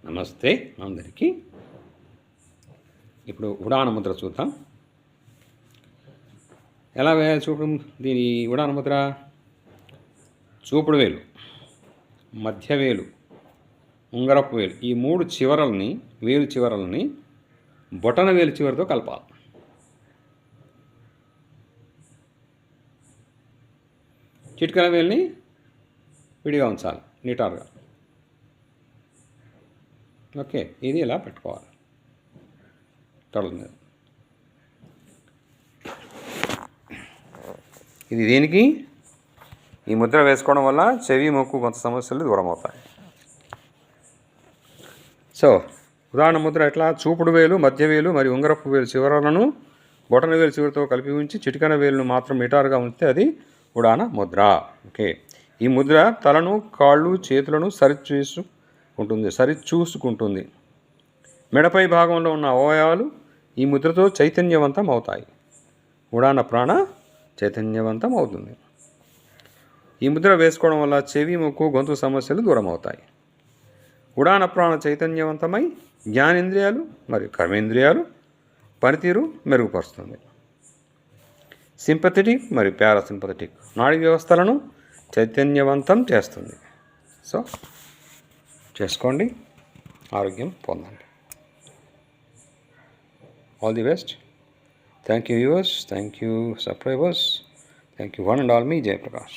నమస్తే అందరికీ. ఇప్పుడు ఉడాన ముద్ర చూద్దాం. ఎలా వేయాలి చూపుడు? దీని ఉడాన ముద్ర చూపుడు వేలు, మధ్య వేలు, ఉంగరపు వేలు, ఈ మూడు చివరల్ని, వేలు చివరల్ని బొటన వేలు చివరితో కలపాలి. చిటికల వేలుని విడిగా ఉంచాలి నిటారుగా. ఓకే, ఇది ఇలా పెట్టుకోవాలి తొడల మీద. ఇది దేనికి? ఈ ముద్ర వేసుకోవడం వల్ల చెవి, ముక్కు, కొంత సమస్యలు దూరం అవుతాయి. సో ఉదాహరణ ముద్ర ఎట్లా? చూపుడు వేలు, మధ్య వేలు మరియు ఉంగరపు వేలు చివరలను బొటన వేలు చివరితో కలిపి ఉంచి చిటికన వేలును మాత్రం నిటారుగా ఉంచితే అది ఉడాన ముద్ర. ఓకే, ఈ ముద్ర తలను, కాళ్ళు, చేతులను సరిచూసుకుంటుంది. మెడపై భాగంలో ఉన్న అవయవాలు ఈ ముద్రతో చైతన్యవంతం అవుతాయి. ఉడాన ప్రాణ చైతన్యవంతం అవుతుంది. ఈ ముద్ర వేసుకోవడం వల్ల చెవి, ముక్కు, గొంతు సమస్యలు దూరం అవుతాయి. ఉడాన ప్రాణ చైతన్యవంతమై జ్ఞానేంద్రియాలు మరియు కర్మేంద్రియాలు పనితీరు మెరుగుపరుస్తుంది. సింపథెటిక్ మరియు పారాసింపథెటిక్ నాడీ వ్యవస్థలను చైతన్యవంతం చేస్తుంది. సో చేసుకోండి, ఆరోగ్యం పొందండి. All the best. Thank you viewers, thank you subscribers, thank you one and all. Me Jayaprakash.